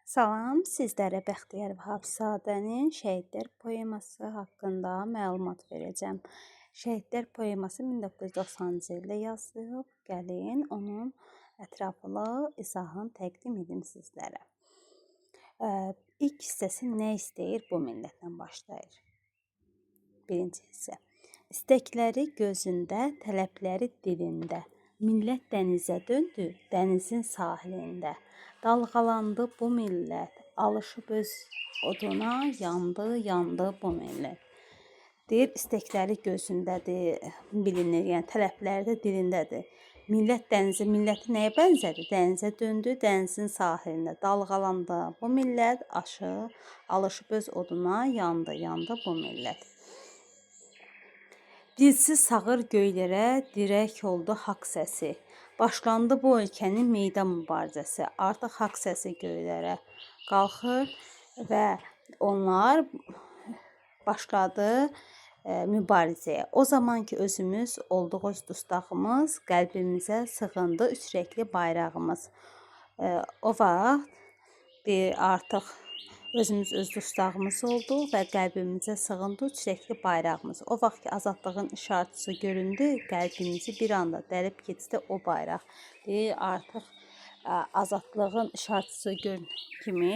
Salam, sizlərə Bəxtiyar Vahabzadənin Şəhidlər poeması haqqında məlumat verəcəm. Şəhidlər poeması 1990-cı ildə yazılıb. Gəlin onun ətraflı izahını təqdim edim sizlərə. İlk hissəsi nə istəyir bu millətdən başlayır. Birinci hissə. İstəkləri gözündə, tələbləri dilində. Millət dənizə döndü, dənizin sahilində. Dalğalandı bu millət, alışıb öz oduna, yandı bu millət. Deyir, istəkləri gözündədir, bilinir, yəni tələbləri də dilindədir. Millət dənizi, milləti nəyə bənzədir? Dənizə döndü, dənizin sahilində. Dalğalandı bu millət, alışıb öz oduna, yandı bu millət. Dilsiz sağır göylərə, dirək oldu haqq səsi. Başlandı bu ölkənin meydan mübarizəsi. Artıq haqq səsi göylərə qalxır və onlar başladı mübarizəyə. O zaman ki özümüz olduq öz dustağımız, qəlbimizə sığındı üçrəkli bayrağımız. O vaxt artıq özümüz öz dustağımız oldu və qəlbimizə sığındı üçrəkli bayrağımız. O vaxt ki azadlığın işarəçisi göründü, qəlbimizi bir anda dəlib keçdi o bayraq. Artıq azadlığın işarəçisi göründüyü kimi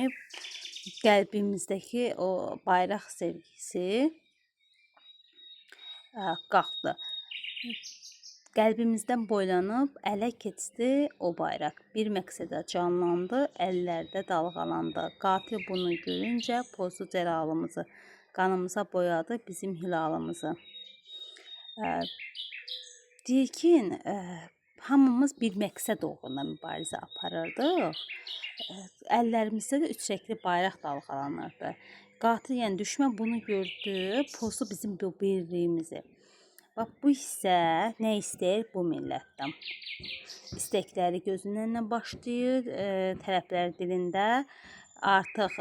qəlbimizdəki o bayraq sevgisi qalxdı. Qəlbimizdən boylanıb ələ keçdi o bayraq. Bir məqsədə canlandı, əllərdə dalğalandı. Qatil bunu görüncə pozdu cəlalımızı. Qanımıza boyadı bizim hilalımızı. Deyir ki, hamımız bir məqsəd uğruna mübarizə aparırdıq. Əllərimizdə də üçrəkli bayraq dalğalanırdı. Qatil, yəni düşmən bunu gördü, pozdu bizim bu birliyimizi. Bax, bu hissə nə istəyir bu millətdən? İstəkləri gözündən başlayır, tələbləri dilində. Artıq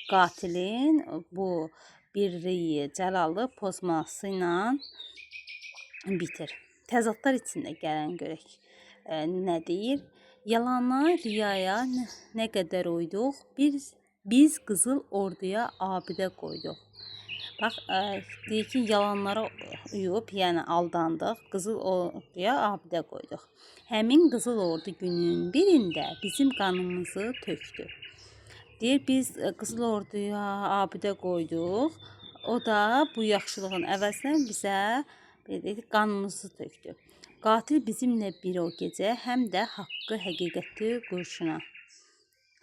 qatilin bu birliyi, cəlalı pozması ilə bitir. Təzadlar içində gələn görək nə deyir? Yalana, riyaya nə qədər uyduq, biz qızıl orduya abidə qoyduq. Bax, deyir ki, yalanlara uyub, yəni aldandıq, qızıl orduya abidə qoyduq. Həmin qızıl ordu günün birində bizim qanımızı tökdü. Deyir, biz qızıl orduya abidə qoyduq, o da bu yaxşılığın əvəzinə bizə qanımızı tökdü. Qatil bizimlə bir o gecə, həm də haqqı, həqiqəti qurşuna.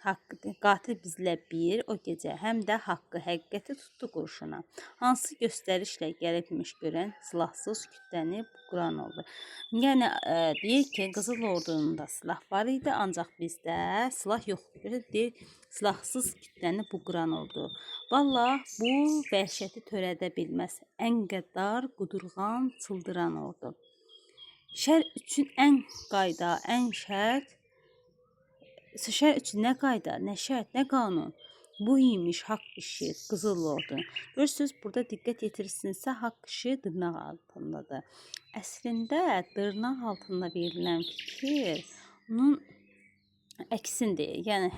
Qatil bizlə bir o gecə, həm də haqqı, həqiqəti tutdu qurşuna. Hansı göstərişlə gəlibmiş görən silahsız kütləni quran oldu. Yəni, deyir ki, Qızıl Ordunun da silah var idi, ancaq bizdə silah yoxdur. Deyir, silahsız kütləni bu quran oldu. Vallah, bu vəhşəti törədə bilməz. Ən qəddar, qudurğan, çıldıran oldu. Şər üçün ən qayda, ən şərt, şər üçün nə qayda, nə şərt, nə qanun? Bu imiş haqq işi, Qızıl Ordu. Görürsünüz, burada diqqət yetirirsinizsə, haqq işi dırnaq altındadır. Əslində, dırnaq altında verilən fikir onun əksindir. Yəni,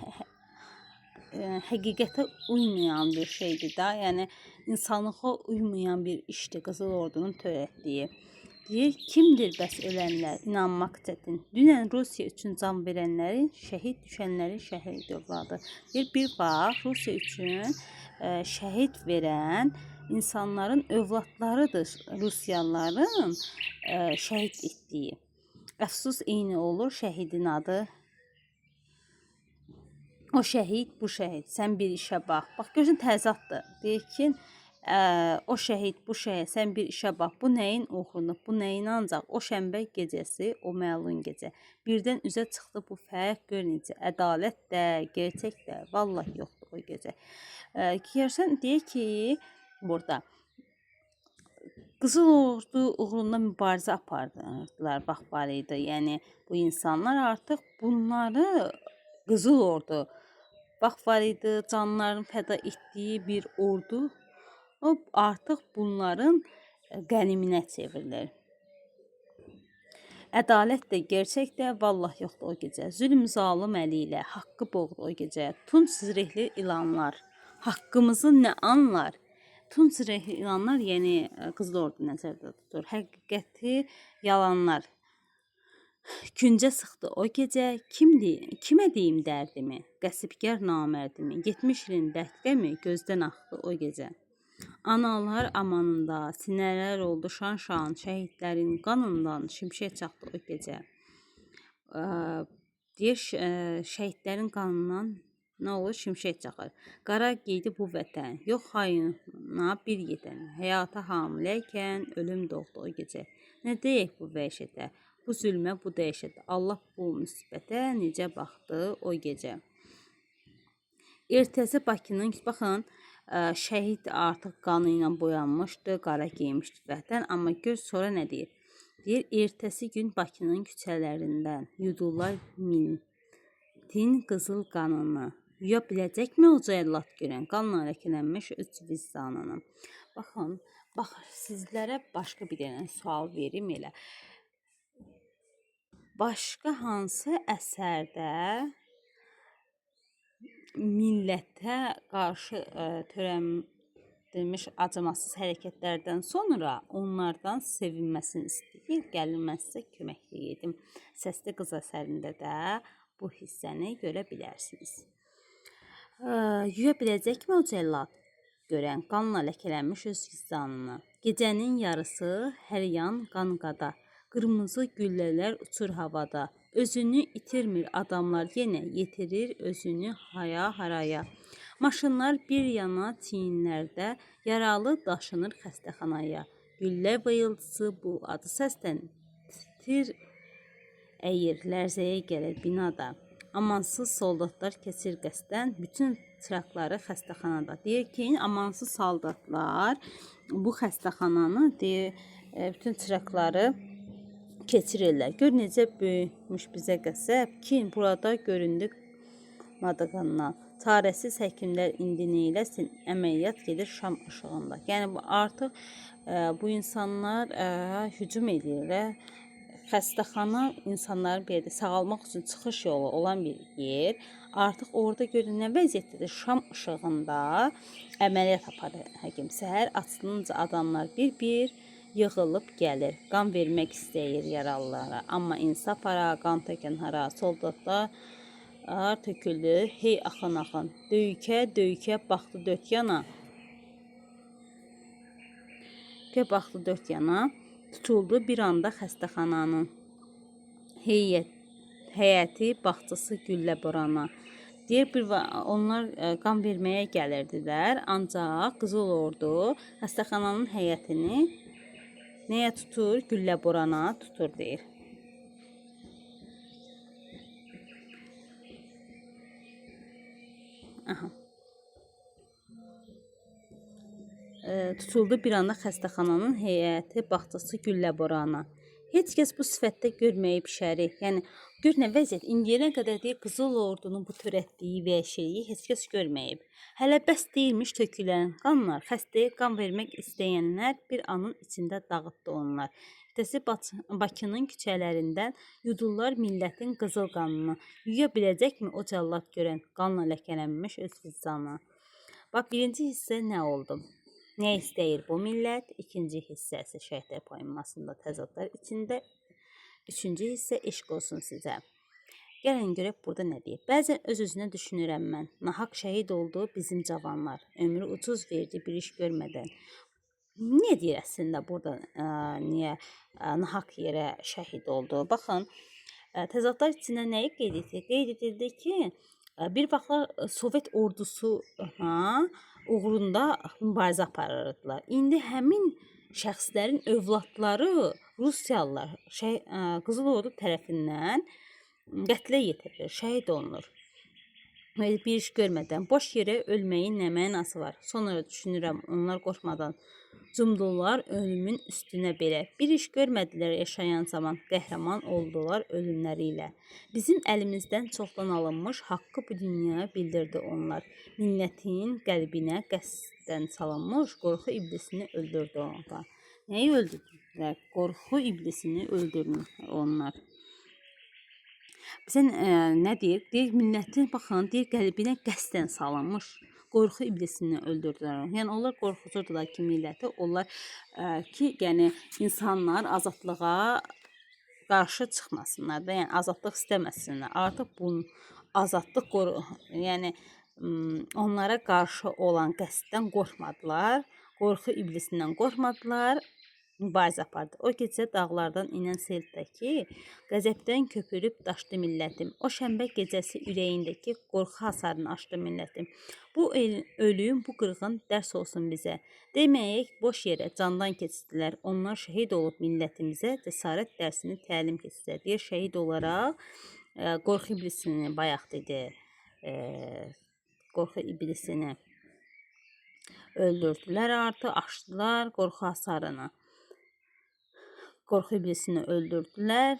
həqiqətə uymayan bir şeydir da. Yəni, insanlığa uymayan bir işdir Qızıl Ordunun törətdiyi. Deyir, kimdir bəs ölənlər, inanmaq çətin. Dünən Rusiya üçün can verənlərin, şəhid düşənlərin şəhid övladı. Deyir, bir vaxt Rusiya üçün şəhid verən insanların övladlarıdır Rusiyalıların şəhid etdiyi. Əfsus eyni olur şəhidin adı. O şəhid, bu şəhid, sən bir işə bax. Bax, görürsən təzaddır. Deyir ki, o şəhid, bu şəhid, sən bir işə bax. Bu nəyin uğrunu, bu nəyin ancaq o şənbə gecəsi, o məlun gecə. Birdən üzə çıxdı bu fərq gör necə. Ədalət də, gerçək də, vallahi yoxdur o gecə. Görsən, deyir ki, burada Qızıl Ordu uğrunda mübarizə apardılar, bax, var idi. Yəni, bu insanlar artıq bunları Qızıl Ordu, bax, var idi, canlarını fəda etdiyi bir ordu, o artıq bunların qəniminə çevrilir. Ədalət də, gerçək də vallah yoxdur o gecə. Zülm zalım əli ilə haqqı boğdu o gecə. Tunç zirehli ilanlar haqqımızı nə anlar? Tunç zirehli ilanlar, yəni Qızıl Ordu nəzərdə tutur. Həqiqəti yalanlar. Küncə sıxdı o gecə, kimə deyim dərdimi, qəsibgər namərdimi, 70 ilin dəhtqəmi gözdən axdı o gecə. Analar amanında, sinələr oldu şan-şan, şəhidlərin qanından şimşək çaxdı o gecə. Deyir, şəhidlərin qanından nə olur? Şimşək çaxır. Qara geydi bu vətən, yox hayına bir yetən, həyata hamiləykən ölüm doğdu o gecə. Nə deyək bu vəhşətə? Bu zülmə, bu dəhşətə, Allah bu müsibətə necə baxdı o gecə. Ertəsi Bakının, baxın, şəhid artıq qanı ilə boyanmışdı, qara geymişdi vətən, amma gör sonra nə deyir? Deyir, ertəsi gün Bakının küçələrindən yudurlar millətin qızıl qanını. Yuya biləcəkmi o cəllat görən, qanla ləkələnmiş öz vicdanını? Baxın, sizlərə başqa bir dənə sual verim elə. Başqa hansı əsərdə millətə qarşı törədilmiş acımasız hərəkətlərdən sonra onlardan sevinməsini istəyir, gəlməzsə köməklik edim. Səsli qız əsərində də bu hissəni görə bilərsiniz. Yuya biləcəkmi o cəllat görən, qanla ləkələnmiş öz vicdanını? Gecənin yarısı hər yan qan-qada, qırmızı güllələr uçur havada. Özünü itirmir adamlar, yenə yetirir özünü haya-haraya. Maşınlar bir yana çiyinlərdə, yaralı daşınır xəstəxanaya. Güllə vıyıltısı bu adı səsdən tir əyir, lərzəyə gəlir binada. Amansız soldatlar keçir qəsdən bütün çıraqları xəstəxanada. Deyir ki, amansız soldatlar bu xəstəxananı, deyir, bütün çıraqları keçirirlər. Gör necə böyükmüş bizə qəsəb ki, burada göründü madığından. Çarəsiz həkimlər indi neyləsin, əməliyyat gedir şam ışığında. Yəni artıq bu insanlar hücum edirlər. Xəstəxana insanların bir yerdə sağalmaq üçün çıxış yolu olan bir yer. Artıq orada görün nə vəziyyətdədir, şam ışığında əməliyyat aparır həkim. Səhər açılınca adamlar bir-bir yığılıb gəlir, qan vermək istəyir yaralılara. Amma insaf hara, qan tökən hara, soldatlar töküldü, hey axın-axın. Döyükə baxdı dörd yana. Baxdı dörd yana, tutuldu bir anda xəstəxananın həyəti, bağçası güllə borana. Deyir, onlar qan verməyə gəlirdilər, ancaq Qızıl Ordu xəstəxananın həyətini nəyə tutur? Güllə borana tutur, deyir. Tutuldu bir anda xəstəxananın həyəti, bağçası güllə borana. Heç kəs bu sifətdə görməyib şəri. Yəni, gör nə vəziyyət. İndiyə qədər deyir, Qızıl Ordunun bu törətdiyi vəhşiliyi heç kəs görməyib. Hələ bəs deyilmiş tökülən qanlar, xəstəyə qan vermək istəyənlər bir anın içində dağıtdı onlar. Ertəsi Bakının küçələrindən yudurlar millətin qızıl qanını. Yuya biləcəkmi o cəllat görən, qanla ləkələnmiş öz vicdanı? Bax, birinci hissə nə oldu? Nə istəyir bu millət? İkinci hissəsi şəhidlər poemasında təzadlar içində. Üçüncü hissə eşq olsun sizə. Gəlin görək burada nə deyir. Bəzən öz-özünə düşünürəm mən. Nahaq şəhid oldu bizim cavanlar. Ömrü ucuz verdi bir iş görmədən. Niyə deyir əslində burada niyə nahaq yerə şəhid oldu? Baxın, təzadlar içində nəyi qeyd edir? Qeyd edildi ki, bir vaxtlar Sovet ordusu uğrunda mübarizə aparırdılar. İndi həmin şəxslərin övladları Rusiyalılar Qızıl Ordu tərəfindən qətlə yetirilir, şəhid olunur. Bir iş görmədən boş yerə ölməyin nə mənası var? Sonra düşünürəm, onlar qorxmadan cumdular ölümün üstünə belə. Bir iş görmədilər yaşayan zaman, qəhrəman oldular ölümləri ilə. Bizim əlimizdən çoxdan alınmış haqqı bu dünyaya bildirdi onlar. Millətin qəlbinə qəsdən salınmış qorxu iblisini öldürdü onlar. Neyi öldürdülər? Qorxu iblisini öldürmüş onlar. Bizə nə deyir? Deyir millətin baxın, deyir qəlbinə qəsdən salınmış qorxu iblisini öldürdülər. Yəni onlar qorxucudurlar ki, milləti. Onlar ki, yəni insanlar azadlığa qarşı çıxmasınlar da, yəni azadlıq istəməsinlər. Artıq bu azadlıq yəni onlara qarşı olan qəsddən qorxmadılar. Qorxu iblisindən qorxmadılar. Mübarizə apardı. O gecə dağlardan inən seldəki qəzəbdən köpürüb daşdı millətim. O şənbə gecəsi ürəyindəki qorxu hasarını açdı millətim. Bu ölüm, bu qırğın dərs olsun bizə. Deməyək, boş yerə candan keçdilər. Onlar şəhid olub millətimizə cəsarət dərsini təlim keçdilər. Deyir, şəhid olaraq qorxu iblisini bayaq dedi. Qorxu iblisini öldürdülər artıq, açdılar qorxu hasarını. Qorxu iblisini öldürdülər.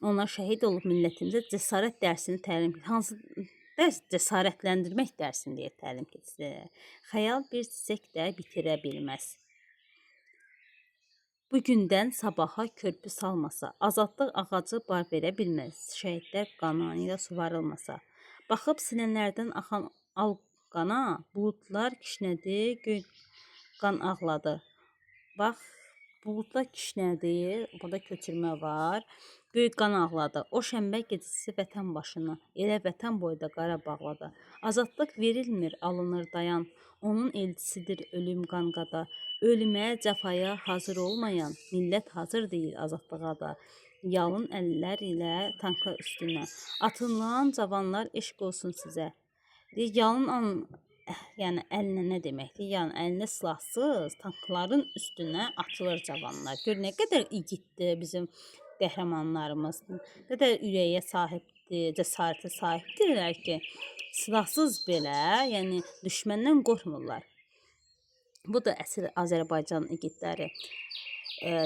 Onlar şəhid olub millətimizə cəsarət dərsini təlim, hansı dərs? Cəsarətləndirmək dərsini deyə təlim keçdilər. Xəyal bir çiçək də bitirə bilməz. Bu gündən sabaha körpü salmasa, azadlıq ağacı bar verə bilməz. Şəhidlər qanı ilə suvarılmasa. Baxıb sinələrdən axan al qana, buludlar kişnədi, göy qan ağladı. Bax, buludlar kişnədi, burada köçürmə var. Göy qan ağladı. O şənbə gecəsi vətən başına, elə vətən boyda Qarabağlada. Azadlıq verilmir, alınır dayan. Onun elçisidir ölüm qanqada. Ölümə, cəfaya hazır olmayan millət hazır deyil azadlığa da. Yalın əllər ilə tanklar üstünə atılınan cavanlar eşq olsun sizə. Yalın yəni əlinə nə deməkdir? Yəni əlinə silahsız tankların üstünə atılır cavanlar. Gör nə qədər igiddir bizim qəhrəmanlarımız. Nə qədər ürəyə sahibdir, cəsarətə sahibdirlər ki, silahsız belə, yəni düşməndən qorxmurlar. Bu da əsl Azərbaycan igidləri.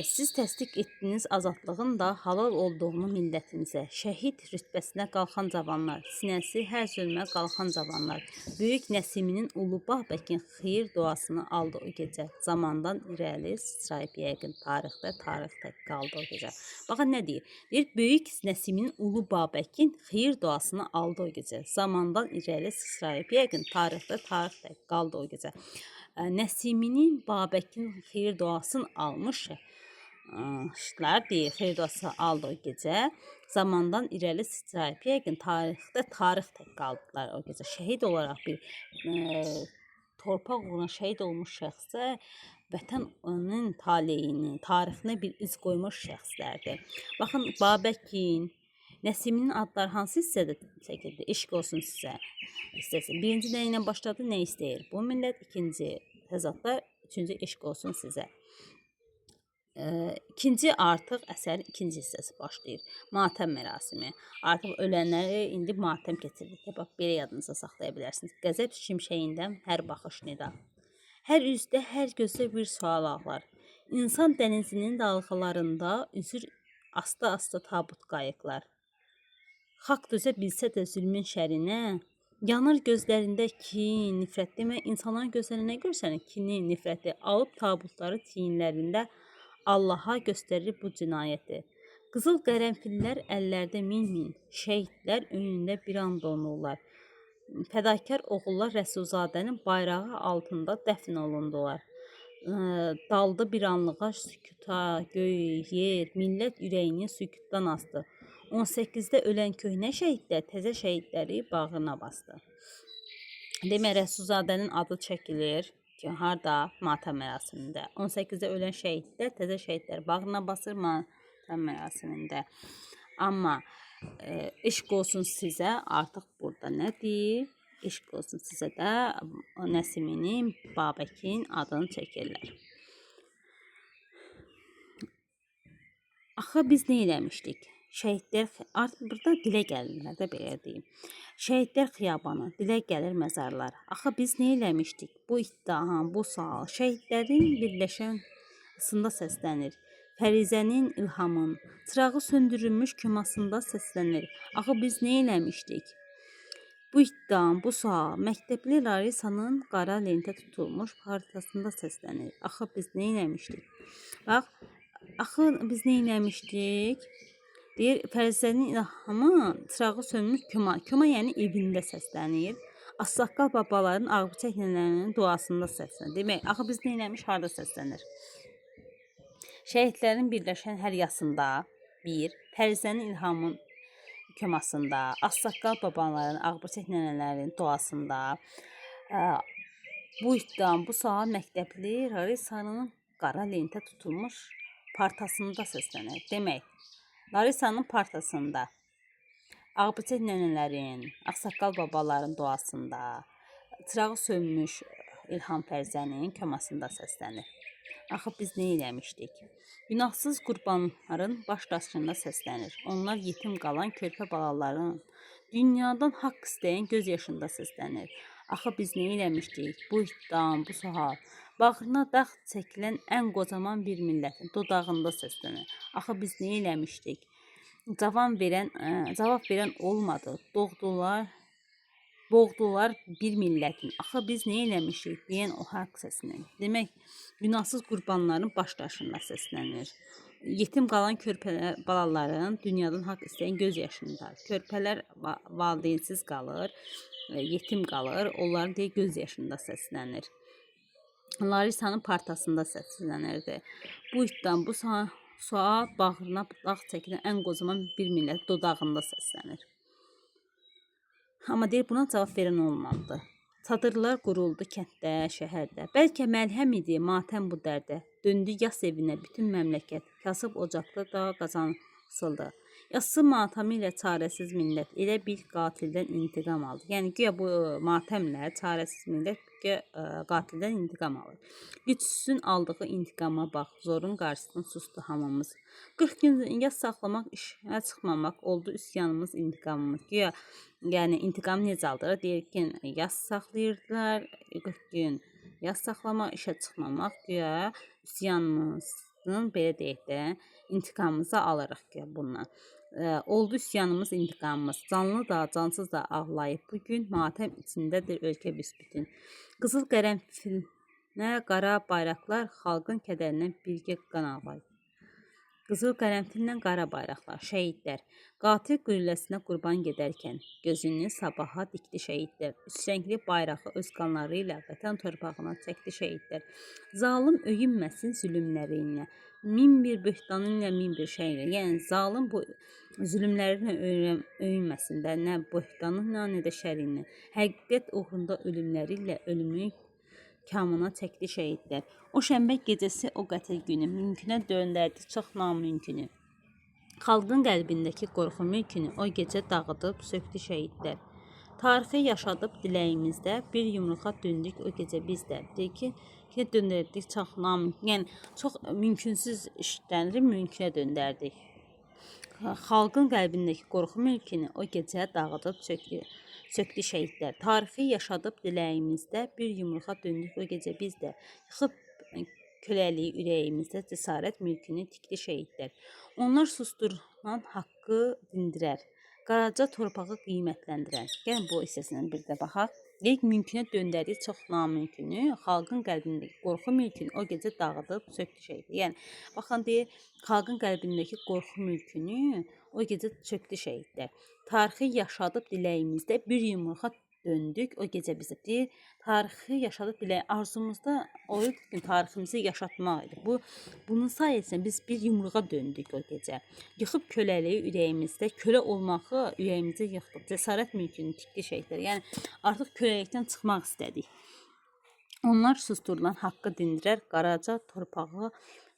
Siz təsdiq etdiniz azadlığın da halal olduğunu millətimizə. Şəhid rütbəsinə qalxan cavanlar, sinəsi hər zülmə qalxan cavanlar. Böyük Nəsiminin Ulu Babəkin xeyir duasını aldı o gecə. Zamandan irəli sıçrayıb yəqin tarixdə qaldı o gecə. Baxın nə deyir? Deyir, Böyük Nəsiminin Ulu Babəkin xeyir duasını aldı o gecə. Zamandan irəli sıçrayıb yəqin tarixdə qaldı o gecə. Nəsiminin Babəkin xeyir duasını almış deyir, xeyir duası aldı o gecə. Zamandan irəli sıçrayıb yəqin tarixdə tək qaldılar o gecə. Şəhid olaraq bir torpaq uğruna şəhid olmuş şəxsə vətənin taleyini, tarixinə bir iz qoymuş şəxslərdir. Baxın, Babəkin, Nəsiminin adları hansı hissədə çəkildi? Eşq olsun sizə. İstəsin. Birinci nə ilə başladı, nə istəyir? Bu millət, ikinci təzadlar, üçüncü eşq olsun sizə. İkinci artıq əsərin ikinci hissəsi başlayır. Matəm mərasimi. Artıq ölənləri indi matəm keçirilir. Bax, belə yadınıza saxlaya bilərsiniz. Qəzəb şimşəyindən hər baxış nida. Hər üzdə, hər gözdə bir sual ağlar. İnsan dənizinin dalğalarında üzür asta-asta tabut qayıqlar. Xalq dözə bilsə də zülmün şərinə, yanır gözlərində kin, nifrət. Demə, insanların gözlərində nə görsənir? Kini, nifrəti. Alıb tabutları çiyinlərində Allaha göstərir bu cinayəti. Qızıl qərənfillər əllərdə min-min, şəhidlər önündə bir an donurlar. Fədakar oğullar Rəsulzadənin bayrağı altında dəfn olundular. Daldı bir anlığa sükuta, göy, yer, millət ürəyini sükutdan astı. 18-də ölən köhnə şəhidlər təzə şəhidləri bağrına bastı. Demək, Rəsulzadənin adı çəkilir ki, harda? Matəm mərasimində. 18-də ölən şəhidlər təzə şəhidləri bağrına basır matəm mərasimində. Amma eşq olsun sizə artıq burada nədir? Eşq olsun sizə də Nəsiminin, Babəkin adını çəkirlər. Axı biz nə eləmişdik? Şəhidlər, artıq burada dilə gəlirlər də, belə deyim. Şəhidlər xiyabanı, dilə gəlir məzarlar. Axı biz nə eləmişdik? Bu ittiham, bu sual şəhidlərin birləşən sında səslənir. Fərizənin, İlhamın, çırağı söndürülmüş kümasında səslənir. Axı biz nə eləmişdik? Bu iddiam, bu sual məktəbli Larisa'nın qara lentə tutulmuş partasında səslənir. Axı biz nə etmişdik? Bax, axı biz nə etmişdik? Deyir, Fərzənin ilhamı çırağı sönmüş Koma. Koma yəni evində səslənir. Ağsaqqal babaların ağbıçək nənələrinin duasında səslənir. Demək, axı biz nə etmiş, harda səslənir? Şəhidlərin birləşən hər yasında, bir, Fərzənin ilhamın kömasında, ağsaqqal babaların, ağbıçək nənələrin duasında, bu iddiam, bu sual məktəbli Larisa'nın qara lentə tutulmuş partasında səslənir. Demək, Larisa'nın partasında, ağbıçək nənələrin, ağsaqqal babaların duasında, çırağı sönmüş İlham Fərzənin kömasında səslənir. Axı biz nə eləmişdik? Günahsız qurbanların baş daşında səslənir. Onlar yetim qalan körpə balaların, dünyadan haqq istəyən göz yaşında səslənir. Axı biz nə eləmişdik? Bu iddiam, bu sual, bağrına dağ çəkilən ən qocaman bir millətin dodağında səslənir. Axı biz nə eləmişdik? Cavab verən olmadı. Boğdular bir millətin. Axı biz nə eləmişik deyən o haqq səsini. Demək, günahsız qurbanların baş daşında səslənir. Yetim qalan körpələr, balaların dünyadan haqq istəyən göz yaşında. Körpələr valideynsiz qalır, yetim qalır. Onların deyə göz yaşında səslənir. Larisa'nın partasında səslənirdi. Bu iddiam, bu sual bağrına dağ çəkilən ən qocaman bir millət dodağında səslənir. Amma deyir, buna cavab verən olmadı. Çadırlar quruldu kənddə, şəhərdə. Bəlkə məlhəm idi matəm bu dərdə. Döndü yas evinə bütün məmləkət. Kasıb ocaqda da qazan qısıldı. Yassı matamı ilə çarəsiz millət elə bir qatildən intiqam aldı. Yəni güya bu matəmlə çarəsiz millət qatildən intiqam alır. Gücsüzün aldığı intiqama bax, zorun qarşısında sustu hamımız. 40 gün yas saxlamaq, işə çıxmamaq oldu üsyanımız, intiqamımız. Güya yəni intiqam necə alır? Deyir ki, yas saxlayırdılar, 40 gün yas saxlamaq, işə çıxmamaq, güya üsyanımızın belə deyək də, intiqamımızı alırıq ki bundan. Oldu üsyanımız, intiqamımız. Canlı da, cansız da ağlayıb bugün matəm içindədir ölkə büsbütün. Qızıl qərənfilinə qara bayraqlar xalqın kədərindən birgə qan ağlayıb. Qızıl qərənfillə qara bayraqlar, şəhidlər, qatil qülləsinə qurban gedərkən gözünü sabaha dikdi şəhidlər. Üç rəngli bayrağı öz qanları ilə vətən torpağına çəkdi şəhidlər. Zalim öyünməsin zülümlərinlə, min bir böhtanıyla, min bir şeylə. Yəni zalim bu zülümlərinə öyünməsin də, nə böhtanıyla, nə də şərinlə. Həqiqət uğrunda ölümləri ilə ölümü kamına çəkdi şəhidlər. O şənbə gecəsi, o qətil günü mümkünə döndərdi çox namümkünü. Xalqın qəlbindəki qorxu mülkünü o gecə dağıdıb söktü şəhidlər. Tarixi yaşadıb diləyimizdə bir yumruğa döndük o gecə biz də. Deyir ki, döndərdik çox namümkün. Yəni çox mümkünsüz işləri mümkünə döndərdik. Xalqın qəlbindəki qorxu mülkünü o gecə dağıdıb söktü şəhidlər. Tarixi yaşadıb diləyimizdə bir yumruğa döndük o gecə biz də. Yıxıb köləliyi ürəyimizdə cəsarət mülkünü tikdi şəhidlər. Onlar susturulan haqqı dindirər. Qaraca torpağı qiymətləndirər. Gəlin bu hissəsinə bir də baxaq. İlk mümkünə döndərdiyi çox namümkünü, xalqın qəlbindəki qorxu mülkünü o gecə dağıdıb söktü şəhidlər. Yəni baxın deyir, xalqın qəlbindəki qorxu mülkünü o gecə söktü şəhidlər. Tarixi yaşadıb diləyimizdə bir yumruğa döndük o gecə bizə. Deyir, tarixi yaşadıb dilək arzumuzda o gün tariximizi yaşatmaq idi. Bunun sayəsində biz bir yumruğa döndük o gecə. Yıxıb köləliyi ürəyimizdə, kölə olmağı ürəyimizdə yıxdıq. Cəsarət mülkünü tikdi şəhidlər. Yəni artıq köləlikdən çıxmaq istədik. Onlar susturulan haqqı dindirər, qaraca torpağı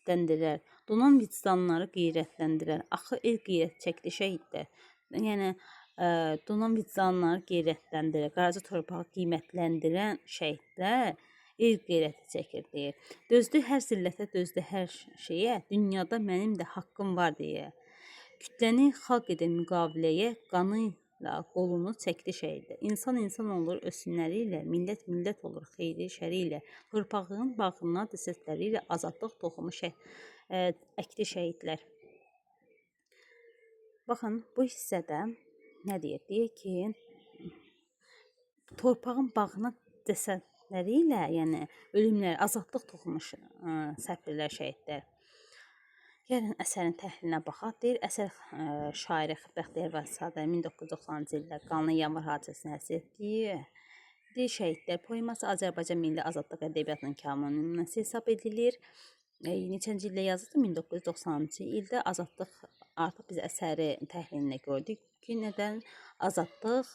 dəndirər. Donan vicdanları qeyrətləndirər. Axı el qeyrət çəkdi şəhidlər. Yəni donan vicdanları qeyrətləndirər. Qaraca torpağı qiymətləndirən şəhidlər el qeyrəti çəkir deyir. Dözdü hər zillətə, dözdü hər şeyə, dünyada mənim də haqqım var deyə. Kütləni xalq edən müqaviləyə qanı ilə qolunu çəkdi şəhidlər. İnsan insan olur ösünləri ilə, millət millət olur xeyri şəri ilə. Torpağın bağrına səsləri ilə azadlıq toxumu əkdi şəhidlər. Baxın, bu hissədə nə deyir? Deyir ki, torpağın bağına desənləri ilə, yəni ölümlər, azadlıq toxumuş səfirlər, şəhidlər. Gəlin əsərin təhlilinə baxaq. Deyir, əsər şairi Bəxtiyar Vahabzadə 1990-cı ildə qanlı yanvar hadisəsini həsr etdiyi Deyir, şəhidlər poeması Azərbaycan milli azadlıq ədəbiyyatının kamil nümunəsi hesab edilir. Neçənci ildə yazıldı? 1990-cı ildə azadlıq, artıq biz əsəri təhlilində gördük ki, nədən azadlıq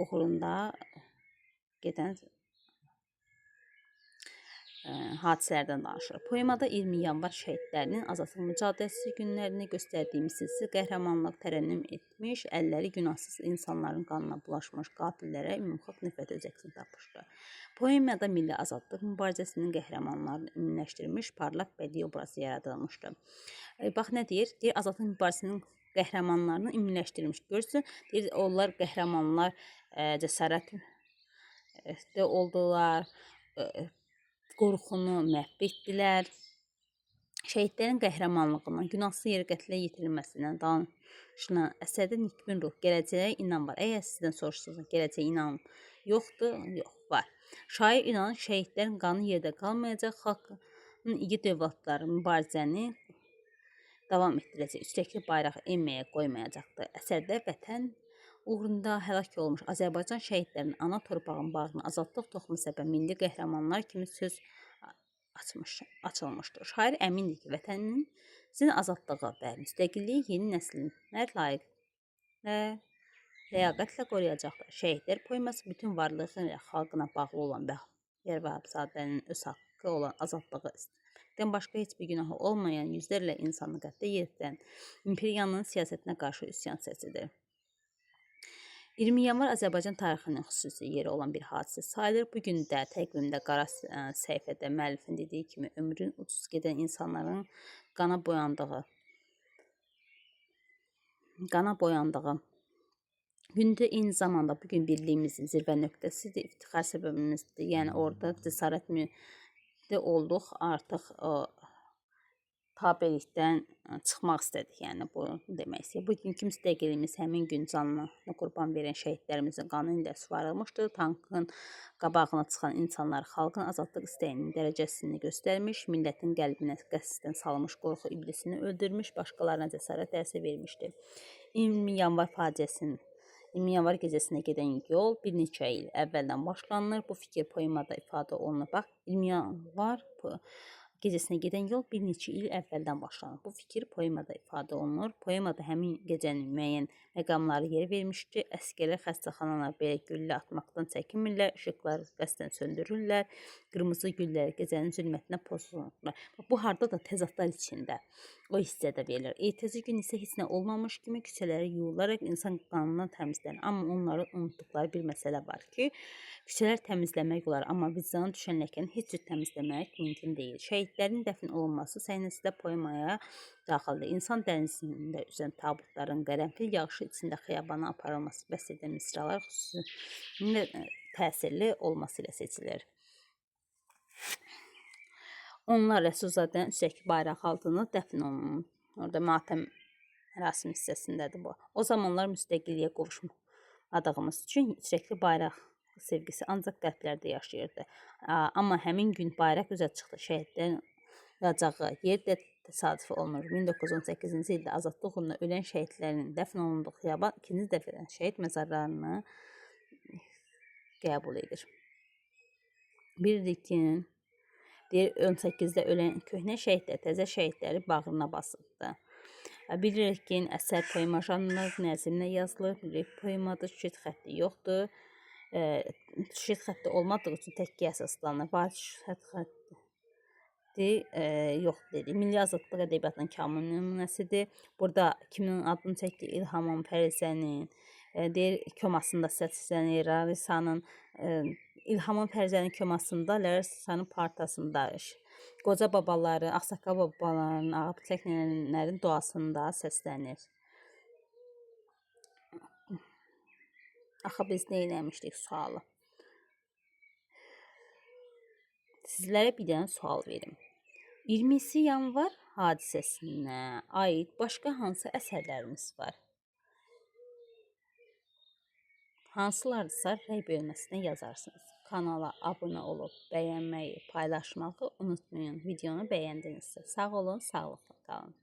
uğrunda gedən hadisələrdən danışır. Poemada 20 yanvar şəhidlərinin azadlıq mücadiləsi günlərini göstərdiyi misilsiz qəhrəmanlıq tərənnüm etmiş, əlləri günahsız insanların qanına bulaşmış qatillərə ümumxalq nifrəti öz əksini tapmışdı. Poemada milli azadlıq mübarizəsinin qəhrəmanlarını ümumiləşdirilmiş parlaq bədii obrazı yaradılmışdı. Bax nə deyir? Deyir, azadlıq mübarizəsinin qəhrəmanlarını ümumiləşdirilmiş. Görürsün, deyir, onlar qəhrəmanlar cəsarətli oldular, qorxunu məhv etdilər. Şəhidlərin qəhrəmanlığından, günahsız yerə qətlə yetirilməsindən danışılan əsərdə nikbin ruh, gələcəyə inam var. Əgər sizdən soruşsanız, gələcəyə inam yoxdur, yox, var. Şair inanır, şəhidlərin qanı yerdə qalmayacaq, xalqın igid övladları mübarizəni davam etdirəcək, üstəki bayraq enməyə qoymayacaqdır. Əsərdə vətən uğrunda həlak olmuş Azərbaycan şəhidlərinin ana torpağın bağrına azadlıq toxumu səbəb milli qəhrəmanlar kimi söz açılmışdır. Şair əmindir ki, vətənin azadlığı və müstəqilliyi yeni nəsillər ləyaqətlə qoruyacaqdır. Şəhidlər poeması bütün varlığı ilə xalqına bağlı olan Bəxtiyar Vahabzadənin öz haqqı olan azadlığı istəməkdən başqa heç bir günahı olmayan yüzlərlə insanı qətlə yetirən imperiyanın siyasətinə qarşı üsyan səsidir. 20 yanvar Azərbaycan tarixinin xüsusi yeri olan bir hadisə sayılır. Bugün də təqvimdə qara səhifədə müəllifin dediyi kimi ömrün ucuz gedən insanların qana boyandığı gündə eyni zamanda bugün birliyimizin zirvə nöqtəsidir, iftixar səbəbimizdir. Yəni orada cəsarətli olduq, artıq tabelikdən çıxmaq istədik, yəni bu demək istəyir. Bugünkü müstəqilliyimiz həmin gün canını qurban verən şəhidlərimizin qanı ilə suvarılmışdır. Tankın qabağına çıxan insanlar xalqın azadlıq istəyinin dərəcəsini göstərmiş, millətin qəlbinə qəsdən salmış qorxu iblisini öldürmüş, başqalarına cəsarət dərsi vermişdir. 20 yanvar faciəsinin 20 yanvar gecəsinə gedən yol bir neçə il əvvəldən başlanılır. Bu fikir poemada ifadə olunur. Bax, 20 yanvar gecəsinə gedən yol bir neçə il əvvəldən başlanır. Bu fikir poemada ifadə olunur. Poemada həmin gecənin müəyyən məqamları yer vermişdir. Əsgərlər xəstəxanalar belə güllə atmaqdan çəkinmirlər, işıqları qəsdən söndürürlər, qırmızı güllər gecənin zülmətinə pozulurlar. Bu harda da təzadlar içində o hissədə verilir. Ertəsi gün isə heç nə olmamış kimi küçələri yuyularaq insan qanından təmizlənir. Amma onların unutduqları bir məsələ var ki, küçələr təmizləmək olar, amma vicdanı düşən ləkəni heç cür təmizləmək mümkün deyil. Şəhidlərin dəfn olunması səhnəsi də poemaya daxildir. İnsan dənizində üzən tabutların qərənfil yağışı içində xiyabana aparılması bəs edən misralar xüsusilə təsirli olması ilə seçilir. Onlar Rəsulzadənin üstəki bayraq altında dəfn olunur. Orada matəm mərasim hissəsindədir bu. O zamanlar müstəqilliyə qovuşmadığımız üçün yüksəkli bayraq sevgisi ancaq qəlblərdə yaşayırdı. Amma həmin gün bayraq üzə çıxdı. Şəhidlərin yacağı yer də təsadüfi olmur. 1918-ci ildə azadlıq uğrunda ölən şəhidlərin dəfn olunduğu xiyaban ikinci dəfə şəhid məzarlarını qəbul edir. Birlikinin deyir, 18-də ölən köhnə şəhidlər təzə şəhidləri bağrına basırdı. Bilirik ki, əsər poema janrında nəzmlə yazılır. Bilirik, poemadır, şüşət xətti yoxdur. Şüşət xətti olmadığı üçün təkkiyə əsaslanır. Var şüşət xətti yoxdur dedi. Milli azadlıq ədəbiyyatının kamil nümunəsidir. Burada kimin adını çəkdi? İlham Fərizənin, deyir, komasında səslənir. Larisanın İlhamın Fərizənin komasında, Larisanın partasında, qoca babaları, ağsaqqal babaların, ağabıçək nənələrin duasında səslənir. Axı biz nə eləmişdik sualı? Sizlərə bir dənə sual verim. 20 yanvar hadisəsinə aid başqa hansı əsərlərimiz var? hansılardısa rəy bölməsinə yazarsınız. Kanala abunə olub bəyənməyi, paylaşmağı unutmayın. Videonu bəyəndinizsə. Sağ olun, sağlıqla qalın.